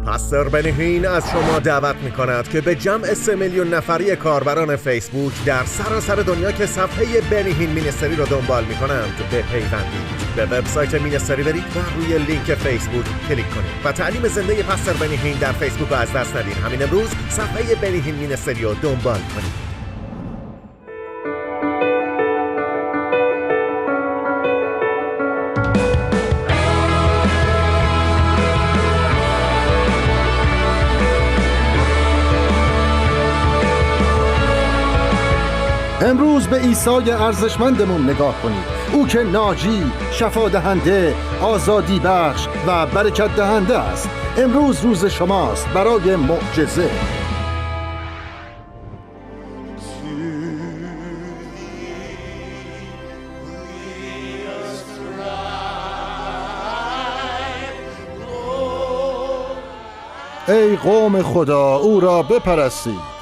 پاستور بنی هین از شما دعوت می‌کند که به جمع 3 میلیون نفری کاربران فیسبوک در سراسر دنیا که صفحه بنی هین مینیستری را دنبال می‌کنند بپیوندید. به وبسایت مینیستری برید و روی لینک فیسبوک کلیک کنید و تعلیم زنده پاستور بنی هین در فیسبوک را از دست ندید. همین امروز صفحه بنی هین مینیستری را دنبال کنید. امروز به عیسی ارزشمندمون نگاه کنید، او که ناجی، شفا دهنده، آزادی بخش و برکت دهنده است. امروز روز شماست برای معجزه. ای قوم خدا، او را بپرستید.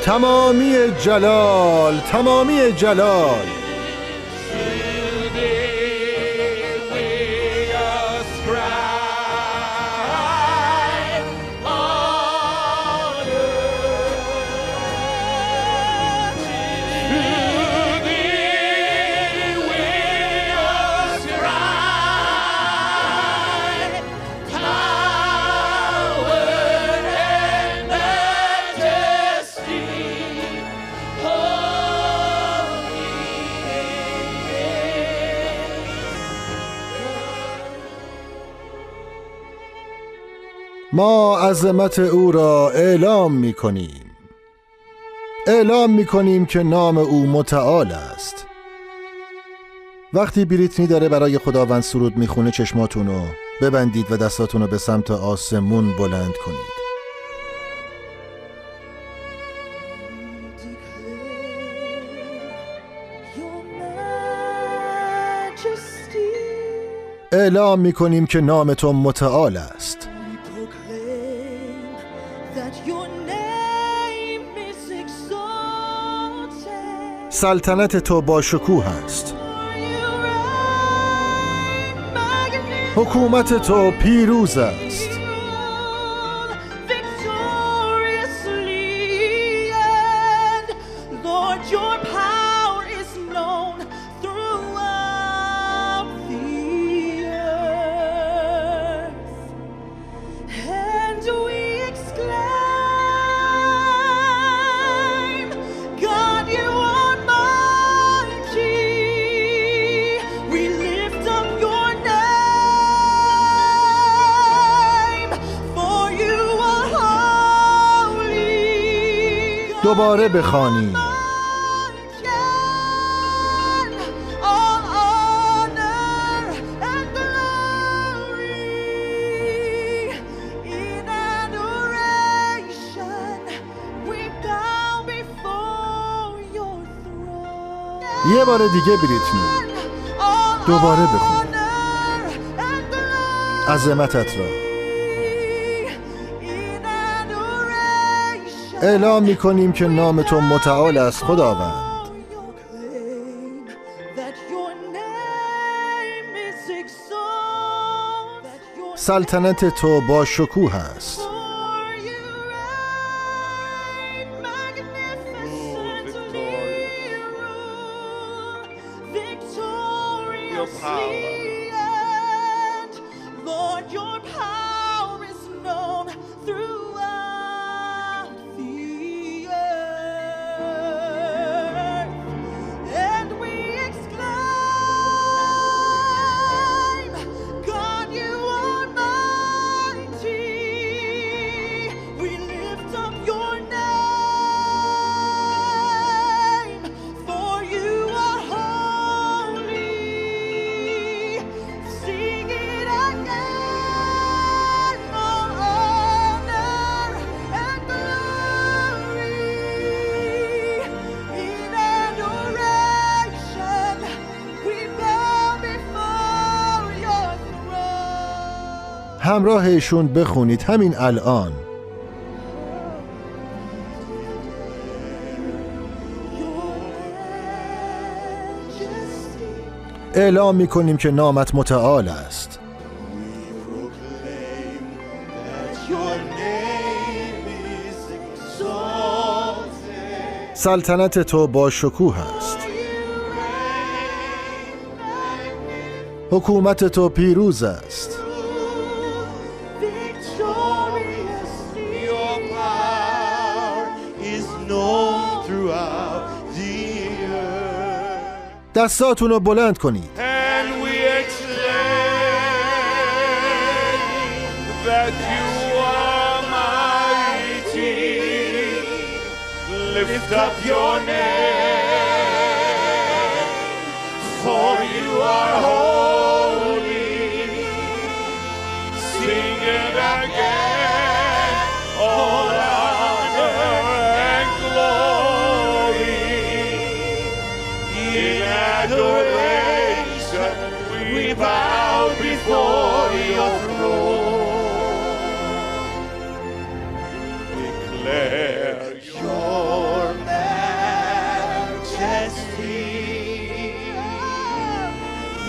تمامی جلال، تمامی جلال. ما عظمت او را اعلام می کنیم که نام او متعال است. وقتی بریتنی داره برای خداوند سرود میخونه چشماتون رو ببندید و دستاتون رو به سمت آسمون بلند کنید. اعلام می کنیم که نام تو متعال است. سلطنت تو با شکوه است. حکومت تو پیروز است. دوباره بخوانیم. یه بار دیگه بریتنی، دوباره بخون عظمتت را. اعلام می‌کنیم که نام تو متعال است خداوند. سلطنت تو با شکوه است. You همراهشون بخونید همین الان. اعلام میکنیم که نامت متعال است. سلطنت تو با شکوه است. حکومت تو پیروز است. دستاتون رو بلند کنید. Lift up your name, for you are holy. Sing it again, all honor and glory. In adoration we bow before your throne. Declare your majesty.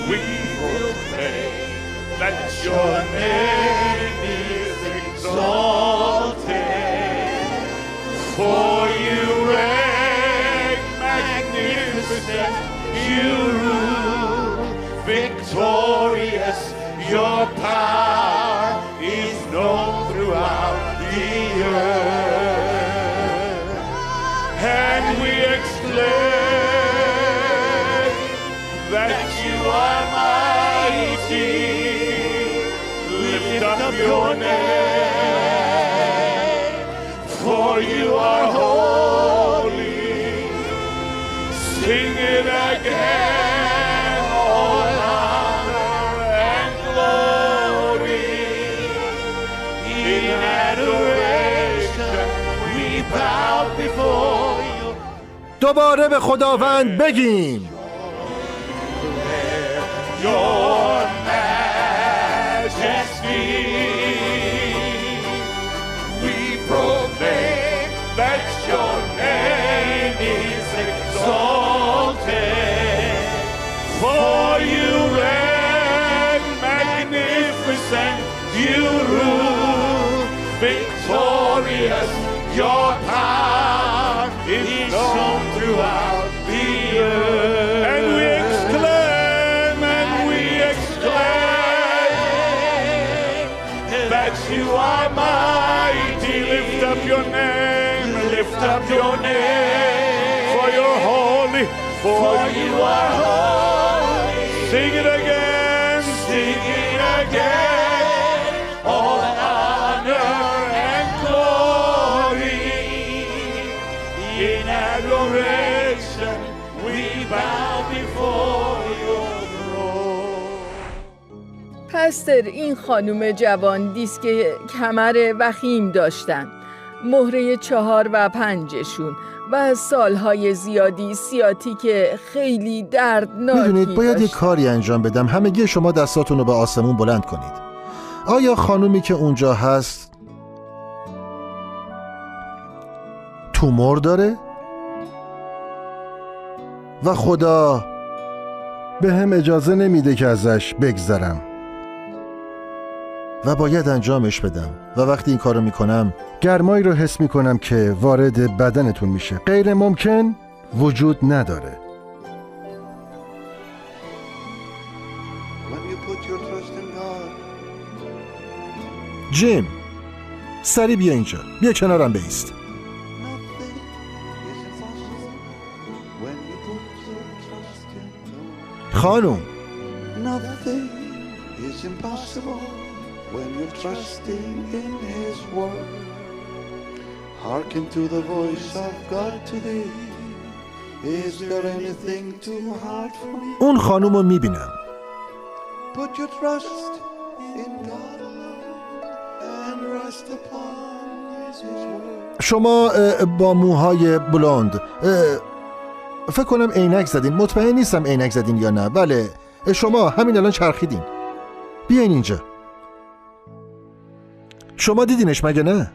We proclaim that your name is exalted. For you reign magnificent, you rule victorious. Your power is known throughout the earth. And we exclaim that you are mighty. Lift up your name, for you are holy. Sing it again, all honor and glory. In adoration we bow before you. دوباره به خداوند بگیم. Your majesty, we proclaim that your name is exalted. For you reign magnificent, you rule victorious. Your power is known throughout the earth. And we exclaim that you are mighty. Lift up your name, lift up your name. For you're holy, for you are holy. Sing it again, sing it again. All honor and glory. In adoration we bow before your throne. پستر، این خانم جوان دیسک کمر وخیم داشتن، مهره 4 و 5شون و سالهای زیادی سیاتیک خیلی دردناکی میدونید باید یک داشت. کاری انجام بدم. همگی شما دستاتون رو به آسمون بلند کنید. آیا خانومی که اونجا هست تومور داره؟ و خدا به هم اجازه نمیده که ازش بگذرم و باید انجامش بدم. و وقتی این کارو میکنم گرمایی رو حس میکنم که وارد بدنتون میشه. غیر ممکن وجود نداره. جیم، سریع بیا اینجا. بیا کنارم بایست. خانم، Nothing is impossible when you're trusting in His word. Hearken to the voice of God today. Is there anything too hard for me? اون خانم رو میبینم. Put your trust in God alone and rest upon His word. شما با موهای بلوند، فکر کنم عینک زدین. مطمئن نیستم عینک زدین یا نه. بله، شما همین الان چرخیدین. بیاین اینجا. شما دیدینش مگه نه؟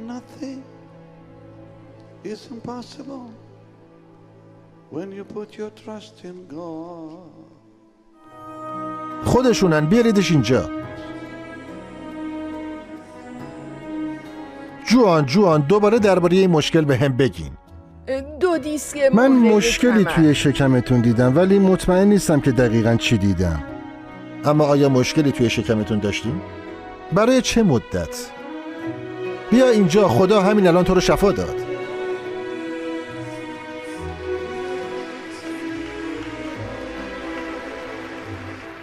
Nothing is impossible when you put your trust in God. خودشونن، بیاریدش اینجا. جوان دوباره درباره این مشکل به هم بگین. 2 دیسک من مهره مشکلی کمر. توی شکمتون دیدم ولی مطمئن نیستم که دقیقاً چی دیدم. اما آیا مشکلی توی شکمتون داشتیم؟ برای چه مدت؟ بیا اینجا، خدا همین الان تو رو شفا داد.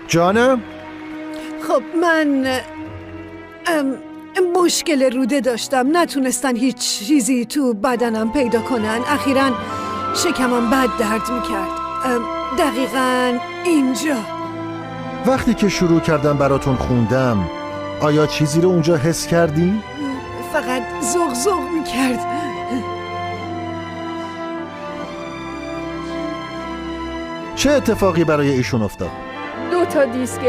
جانم؟ خب من مشکل روده داشتم، نتونستن هیچ چیزی تو بدنم پیدا کنن. اخیراً شکمم بد درد میکرد، دقیقاً اینجا. وقتی که شروع کردم براتون خوندم آیا چیزی رو اونجا حس کردی؟ فقط زغزغ میکرد. چه اتفاقی برای ایشون افتاد؟ 2 دیسک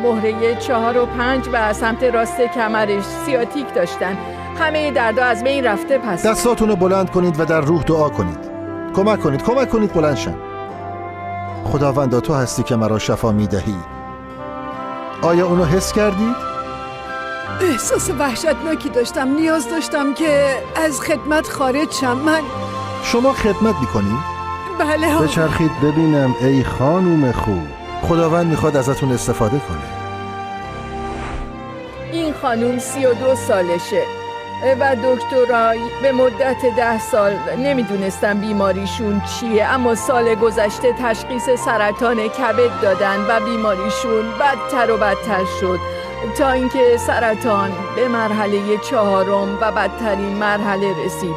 مهره 4 و 5 و سمت راست کمرش سیاتیک داشتن. همه دردا از بین رفته. پس دستاتون رو بلند کنید و در روح دعا کنید. کمک کنید بلند شن. خداوندا تو هستی که مرا شفا میدهی. آیا اونو حس کردید؟ احساس وحشتناکی داشتم، نیاز داشتم که از خدمت خارج شم. من شما خدمت میکنید؟ بله آقا. بچرخید ببینم ای خانوم خوب. خداوند میخواد ازتون استفاده کنه. این خانوم 32 سالشه و دکترای به مدت 10 سال نمیدونستن بیماریشون چیه، اما سال گذشته تشخیص سرطان کبد دادن و بیماریشون بدتر و بدتر شد تا اینکه سرطان به مرحله 4 و بدترین مرحله رسید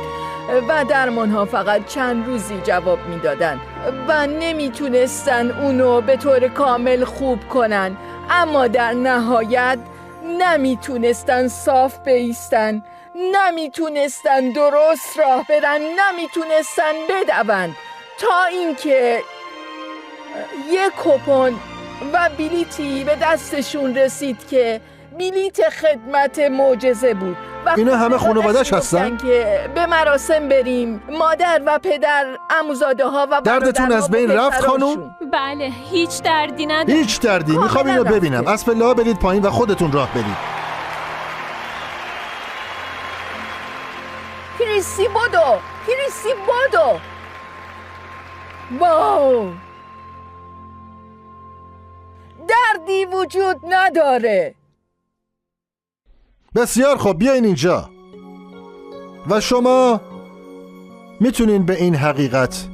و درمانها فقط چند روزی جواب میدادن و نمیتونستن اونو به طور کامل خوب کنن، اما در نهایت نمیتونستن صاف بایستن، نمیتونستن درست راه برن، نمیتونستن بدون، تا اینکه یک کوپن و بلیتی به دستشون رسید که بلیت خدمت معجزه بود. و اینا همه خانواده‌اش هستن؟ که به مراسم بریم، مادر و پدر، عموزاده ها و دردتون از بین رفت خانوم؟ بله، هیچ دردی نداره. هیچ دردی. میخوام اینو رفته. ببینم. از پله‌ها برید پایین و خودتون راه برید. کریسی بدو. واو، دردی وجود نداره. بسیار خوب، بیاین اینجا. و شما میتونین به این حقیقت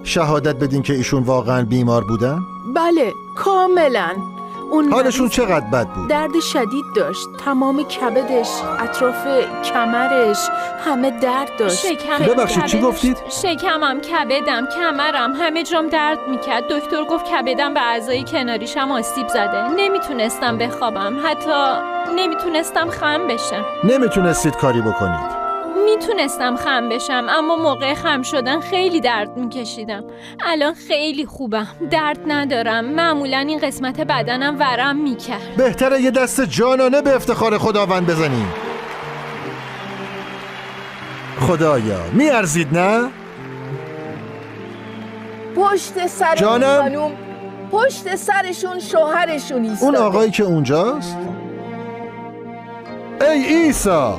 شهادت بدین که ایشون واقعا بیمار بودن؟ بله، کاملا. اون حالشون مریض چقدر بد بود؟ درد شدید داشت، تمام کبدش، اطراف کمرش همه درد داشت. ببخشید چی گفتید؟ شکمم، کبدم، کمرم، همه جام درد میکرد. دکتر گفت کبدم به اعضای کناریشم آسیب زده. نمیتونستم بخوابم، حتی نمیتونستم خم بشم. نمیتونستید کاری بکنید؟ میتونستم خم بشم، اما موقع خم شدن خیلی درد میکشیدم. الان خیلی خوبم، درد ندارم. معمولا این قسمت بدنم ورم میکرد. بهتره یه دست جانانه به افتخار خداوند بزنیم. خدایا میارزید نه؟ پشت سر جانم؟ اون خانوم، پشت سرشون شوهرشون ایستاده. اون آقایی که اونجاست؟ ای عیسی،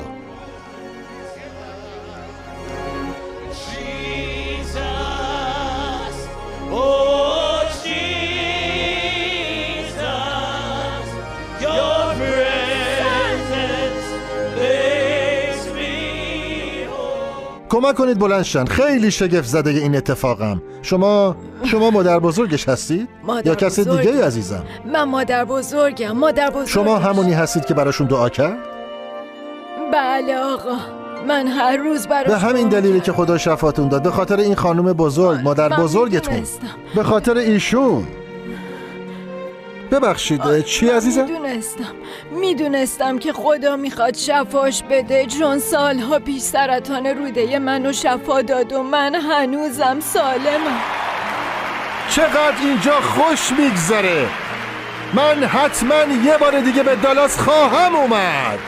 کمک کنید بلند شن. خیلی شگفت زده این اتفاقم. شما مادر بزرگش هستید؟ مادر یا کسی بزرگم. دیگه عزیزم؟ من مادر بزرگم. شما همونی هستید که براشون دعا کرد؟ بله آقا، من هر روز برای به همین دلیلی که خدا شفاتون داد، به خاطر این خانم بزرگ، مادر من بزرگتون، میدونستم. به خاطر ایشون. ببخشید چی عزیزم؟ میدونستم که خدا میخواد شفاش بده، چون سالها پیش سرطان روده منو شفا داد و من هنوزم سالمم. چقدر اینجا خوش میگذره. من حتما یه بار دیگه به دالاس خواهم اومد.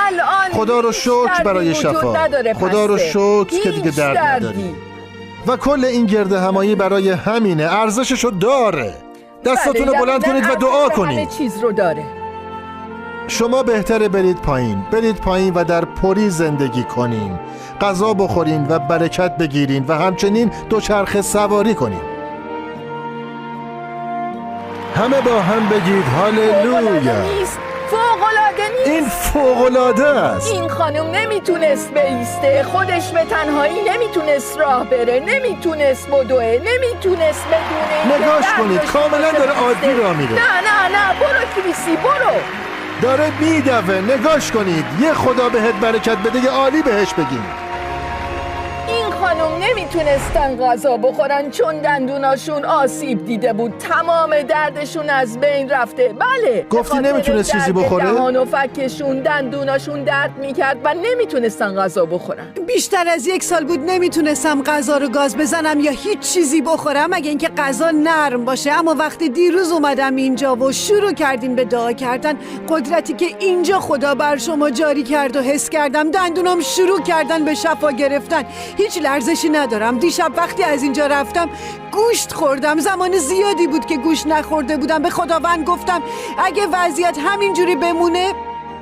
الان خدا رو هیچ شکر دردی برای وجود شفا. نداره خدا رو پسته. شکر که دیگه هیچ درد دردی. نداری. و کل این گرد همایی برای همینه، ارزششو داره. دستاتون رو بله، بلند کنید و ارزش دعا همه کنید. چیز رو داره. شما بهتره برید پایین و در پری زندگی کنین، غذا بخورین و برکت بگیرین و همچنین دوچرخه سواری کنین. همه با هم بگید هاللویا. فوق‌العاده نیست. این فوق‌العاده است. این خانم نمیتونست بیسته، خودش به تنهایی نمیتونست راه بره، نمیتونست بدوه، نمیتونست بدونه اینکه نگاش دردش کنید، کاملا باشه داره بیسته. عادی راه میره. نه برو کریسی برو. داره میدوه. نگاش کنید. یه خدا بهت برکت بده، یه عالی بهش بگین. این خانم نمیتونستن غذا بخورن چون دندوناشون آسیب دیده بود. تمام دردشون از بین رفته. بله، گفتی به خاطر نمیتونست چیزی درد بخوره؟ دهان و فکشون دندوناشون درد میکرد و نمیتونستن غذا بخورن. بیشتر از 1 سال بود نمیتونستم غذا رو گاز بزنم یا هیچ چیزی بخورم مگه اینکه غذا نرم باشه. اما وقتی دیروز اومدم اینجا و شروع کردیم به دعا کردن، قدرتی که اینجا خدا بر شما جاری کرد و حس کردم. دندونام شروع کردن به شفا گرفتن. هیچ لرزشی ندارم. دیشب وقتی از اینجا رفتم گوشت خوردم. زمان زیادی بود که گوشت نخورده بودم. به خداوند گفتم اگه وضعیت همینجوری بمونه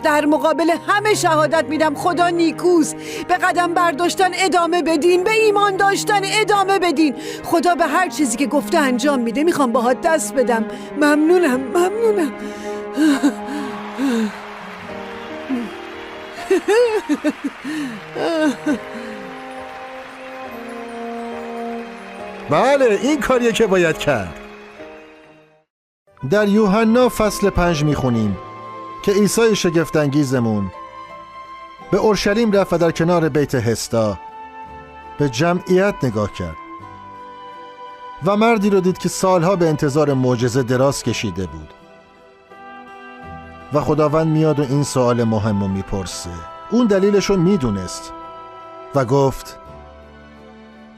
در مقابل همه شهادت میدم خدا نیکوست. به قدم برداشتن ادامه بدین، به ایمان داشتن ادامه بدین. خدا به هر چیزی که گفته انجام میده. میخوام باهات دست بدم. ممنونم. بله، این کاریه که باید کرد. در یوحنا فصل 5 میخونیم که عیسی شگفت‌انگیزمون به اورشلیم رفت و در کنار بیت حسدا به جمعیت نگاه کرد و مردی رو دید که سالها به انتظار معجزه دراز کشیده بود. و خداوند میاد و این سوال مهم رو میپرسه. اون دلیلش رو میدونست و گفت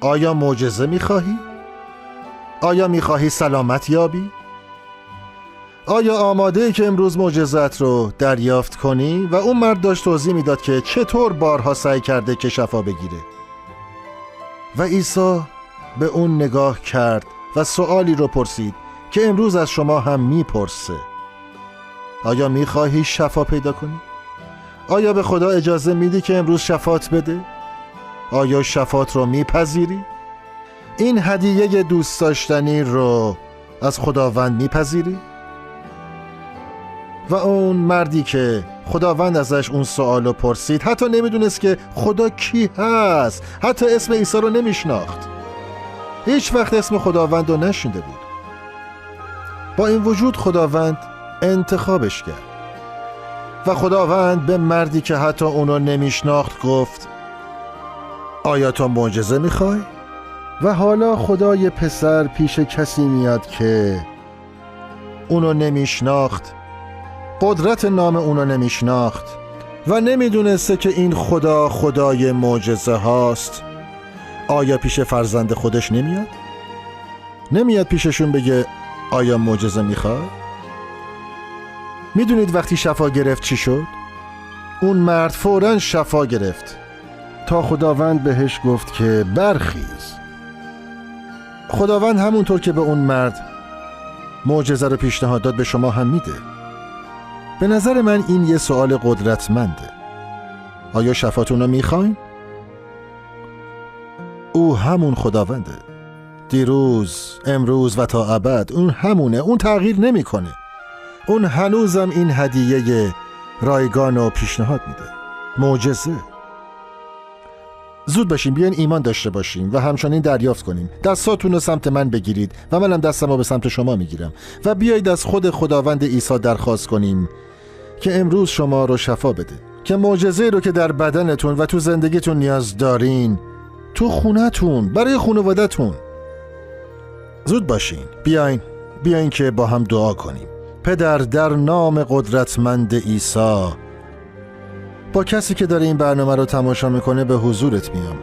آیا معجزه میخواهی؟ آیا میخواهی سلامت یابی؟ آیا آماده‌ای که امروز معجزات رو دریافت کنی؟ و اون مرد داشت توضیح میداد که چطور بارها سعی کرده که شفا بگیره. و عیسی به اون نگاه کرد و سوالی رو پرسید که امروز از شما هم میپرسه. آیا میخواهی شفا پیدا کنی؟ آیا به خدا اجازه میدی که امروز شفات بده؟ آیا شفات رو میپذیری؟ این هدیه دوست داشتنی رو از خداوند میپذیری؟ و اون مردی که خداوند ازش اون سوالو پرسید حتی نمیدونست که خدا کی هست. حتی اسم عیسی رو نمیشناخت. هیچ وقت اسم خداوند رو نشنیده بود. با این وجود خداوند انتخابش کرد و خداوند به مردی که حتی اونو نمیشناخت گفت آیا تو معجزه میخوای؟ و حالا خدای پسر پیش کسی میاد که اونو نمیشناخت، قدرت نام اونو نمیشناخت و نمیدونسته که این خدا خدای معجزه هاست. آیا پیش فرزند خودش نمیاد؟ نمیاد پیششون بگه آیا معجزه میخوای؟ میدونید وقتی شفا گرفت چی شد؟ اون مرد فوراً شفا گرفت تا خداوند بهش گفت که برخیز. خداوند همونطور که به اون مرد معجزه رو پیشنهاد داد به شما هم میده. به نظر من این یه سوال قدرتمنده. آیا شفاتون رو میخواین؟ او همون خداونده. دیروز، امروز و تا ابد اون همونه. اون تغییر نمیکنه. اون هنوزم این هدیه رایگان رو پیشنهاد میده. معجزه. زود باشیم، بیاین ایمان داشته باشیم و همچنین دریافت کنیم. دستاتون رو سمت من بگیرید و منم دستم رو به سمت شما میگیرم و بیایید از خود خداوند عیسی درخواست کنیم که امروز شما رو شفا بده، که معجزه رو که در بدنتون و تو زندگیتون نیاز دارین تو خونتون، برای خانواده‌تون. زود باشین، بیاین که با هم دعا کنیم. پدر، در نام قدرتمند عیسی با کسی که داره این برنامه رو تماشا میکنه به حضورت میام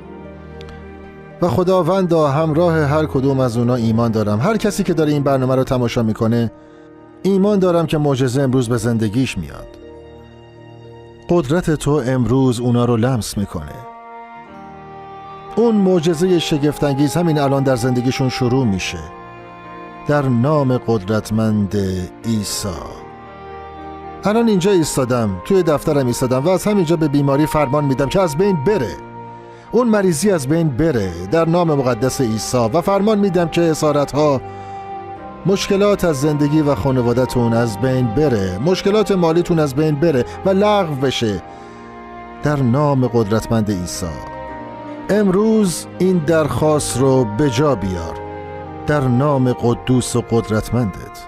و خداوندا همراه هر کدوم از اونا ایمان دارم. هر کسی که داره این برنامه رو تماشا میکنه ایمان دارم که معجزه امروز به زندگیش میاد. قدرت تو امروز اونا رو لمس میکنه. اون معجزه شگفت‌انگیز همین الان در زندگیشون شروع میشه. در نام قدرتمند عیسی. الان اینجا ایستادم، توی دفترم ایستادم و از همینجا به بیماری فرمان میدم که از بین بره. اون مریضی از بین بره در نام مقدس عیسی و فرمان میدم که اسارت‌ها، مشکلات از زندگی و خانواده‌تون از بین بره، مشکلات مالیتون از بین بره و لغو بشه در نام قدرتمند عیسی. امروز این درخواست رو به جا بیار در نام قدوس و قدرتمندت.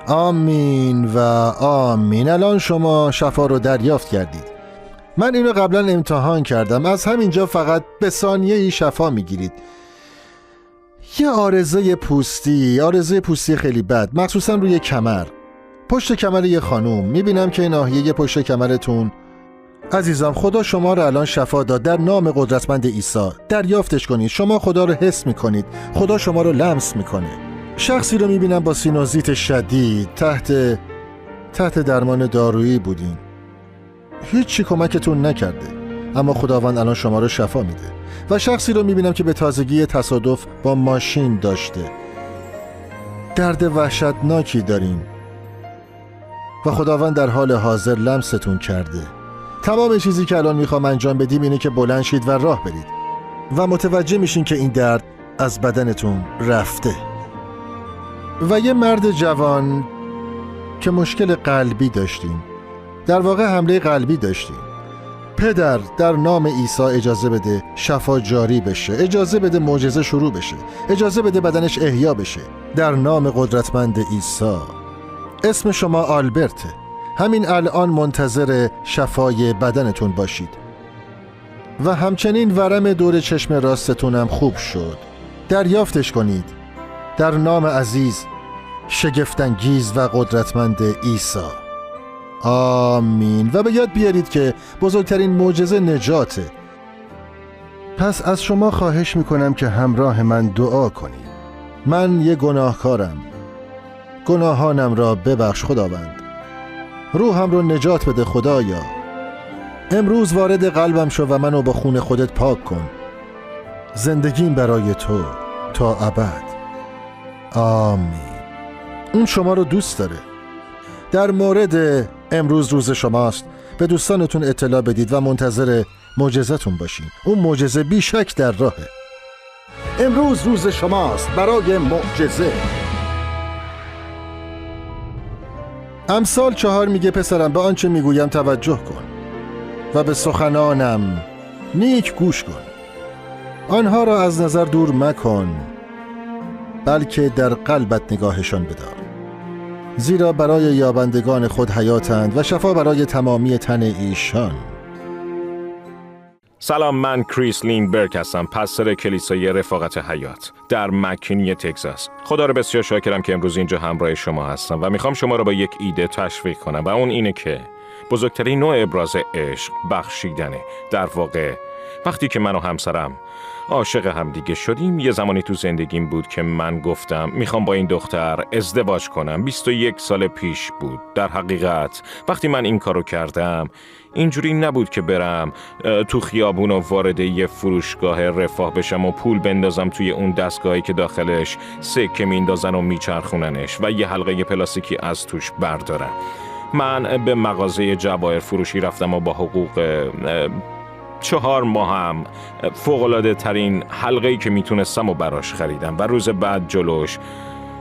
آمین و آمین. الان شما شفا رو دریافت کردید. من اینو قبلا امتحان کردم. از همینجا فقط به ثانیه‌ای شفا میگیرید. یه آرزه پوستی خیلی بد، مخصوصا روی کمر، پشت کمر یه خانوم. میبینم که ناحیه پشت کمرتون، عزیزم خدا شما رو الان شفا داد در نام قدرتمند عیسی. دریافتش کنید. شما خدا رو حس میکنید. خدا شما رو لمس میکنه. شخصی رو میبینم با سینوزیت شدید تحت درمان دارویی بودین. هیچی کمکتون نکرده، اما خداوند الان شما رو شفا میده. و شخصی رو میبینم که به تازگی تصادف با ماشین داشته. درد وحشتناکی دارین و خداوند در حال حاضر لمستون کرده. تمام چیزی که الان میخوام انجام بدیم اینه که بلند شید و راه برید و متوجه میشین که این درد از بدنتون رفته. و یه مرد جوان که مشکل قلبی داشتین، در واقع حمله قلبی داشتین، پدر در نام عیسی اجازه بده شفا جاری بشه، اجازه بده معجزه شروع بشه، اجازه بده بدنش احیا بشه در نام قدرتمند عیسی. اسم شما آلبرته. همین الان منتظر شفای بدنتون باشید. و همچنین ورم دور چشم راستتونم خوب شد. دریافتش کنید در نام عزیز، شگفت‌انگیز و قدرتمند عیسی. آمین. و به یاد بیارید که بزرگترین معجزه نجاته. پس از شما خواهش میکنم که همراه من دعا کنید. من یه گناهکارم. گناهانم را ببخش خداوند. روحم رو نجات بده خدایا. امروز وارد قلبم شو و منو با خون خودت پاک کن. زندگیم برای تو تا ابد. آمین. اون شما رو دوست داره. در مورد امروز روز شماست. به دوستانتون اطلاع بدید و منتظر معجزتون باشین. اون معجزه بی شک در راهه. امروز روز شماست برای معجزه. امثال 4 میگه پسرم به آنچه میگویم توجه کن و به سخنانم نیک گوش کن. آنها را از نظر دور مکن، بلکه در قلبت نگاهشان بدار. زیرا برای یابندگان خود حیاتند و شفا برای تمامی تن ایشان. سلام، من کریس لینبرگ هستم، پستر کلیسای رفاقت حیات در مکینی تگزاس. خدا رو بسیار شاکرم که امروز اینجا همراه شما هستم و میخوام شما رو با یک ایده تشویق کنم و اون اینه که بزرگترین نوع ابراز عشق بخشیدنه. در واقع وقتی که من و همسرم عاشق همدیگه شدیم، یه زمانی تو زندگیم بود که من گفتم میخوام با این دختر ازدواج کنم. 21 سال پیش بود. در حقیقت وقتی من این کارو کردم اینجوری نبود که برم تو خیابون و وارد یه فروشگاه رفاه بشم و پول بندازم توی اون دستگاهی که داخلش سکه میندازن و میچرخوننش و یه حلقه پلاستیکی از توش بردارم. من به مغازه جواهر فروشی رفتم و با حقوق 4 ماهم فوق‌العاده ترین حلقه‌ای که میتونستم و براش خریدم و روز بعد جلوش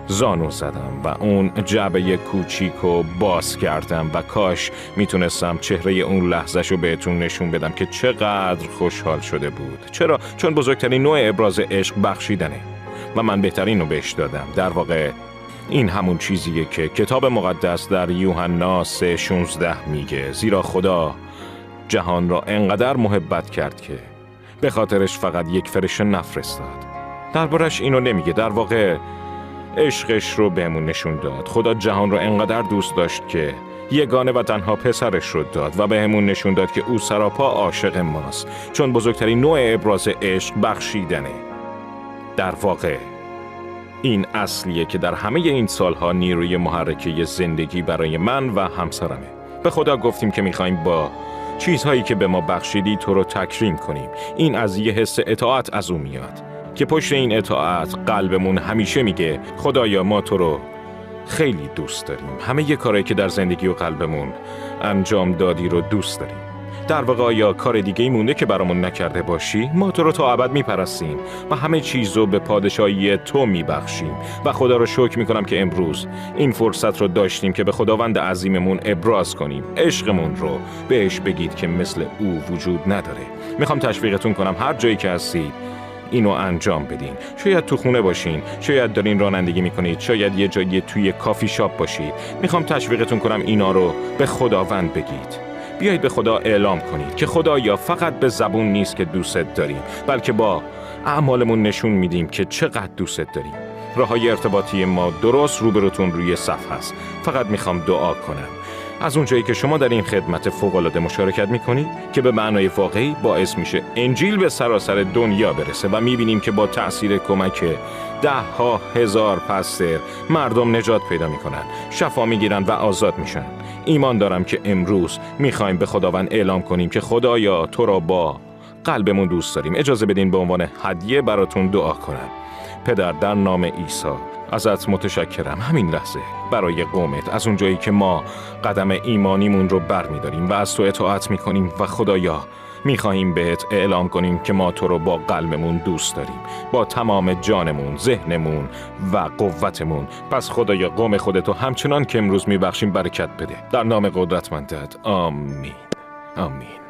زانو زدم و اون جعبه کوچیک رو باز کردم و کاش میتونستم چهره اون لحظه‌شو بهتون نشون بدم که چقدر خوشحال شده بود. چرا؟ چون بزرگترین نوع ابراز عشق بخشیدنه و من بهترین رو بهش دادم. در واقع این همون چیزیه که کتاب مقدس در یوحنا 3:16 میگه، زیرا خدا جهان را انقدر محبت کرد که به خاطرش فقط یک فرشته نفرستاد. دربارش اینو نمیگه، در واقع عشقش رو بهمون نشون داد. خدا جهان رو انقدر دوست داشت که یگانه و تنها پسرش رو داد و بهمون نشون داد که او سراپا عاشق ماست، چون بزرگترین نوع ابراز عشق بخشیدنه. در واقع این اصلیه که در همه این سالها نیروی محرکه زندگی برای من و همسرمه. به خدا گفتیم که میخوایم با چیزهایی که به ما بخشیدی تو رو تکریم کنیم. این از یه حس اطاعت از او میاد که پشت این اطاعت قلبمون همیشه میگه خدایا ما تو رو خیلی دوست داریم. همه یه کاری که در زندگی و قلبمون انجام دادی رو دوست داریم. در واقع آیا کار دیگه‌ای مونده که برامون نکرده باشی؟ ما تو رو تا ابد میپرستیم و همه چیز رو به پادشاهی تو میبخشیم و خدا رو شکر میکنم که امروز این فرصت رو داشتیم که به خداوند عظیممون ابراز کنیم. عشقمون رو بهش بگید که مثل او وجود نداره. میخوام تشویقتون کنم هر جایی که هستید اینو انجام بدین. شاید تو خونه باشین، شاید دارین رانندگی میکنید، شاید یه جایی توی کافی شاپ باشید. میخوام تشویقتون کنم اینا رو به خداوند بگید. بیایید به خدا اعلام کنید که خدایا فقط به زبون نیست که دوستت داریم، بلکه با اعمالمون نشون میدیم که چقدر دوستت داریم. راههای ارتباطی ما درست روبروتون روی صف هست. فقط میخوام دعا کنم از اونجایی که شما در این خدمت فوق‌العاده مشارکت میکنید که به معنای واقعی باعث میشه انجیل به سراسر دنیا برسه و میبینیم که با تأثیر کمک 10,000 پستر مردم نجات پیدا میکنن، شفا میگیرن و آزاد میشن. ایمان دارم که امروز میخوایم به خداوند اعلام کنیم که خدایا تو را با قلبمون دوست داریم. اجازه بدین به عنوان هدیه براتون دعا کنم. پدر، در نام عیسی ازت متشکرم همین لحظه برای قومت، از اونجایی که ما قدم ایمانیمون رو برمی‌داریم و از تو اطاعت میکنیم و خدایا میخواهیم بهت اعلام کنیم که ما تو رو با قلبمون دوست داریم، با تمام جانمون، ذهنمون و قوتمون. پس خدایا قوم خودتو همچنان که امروز میبخشیم برکت بده. در نام قدرتمندت آمین. آمین.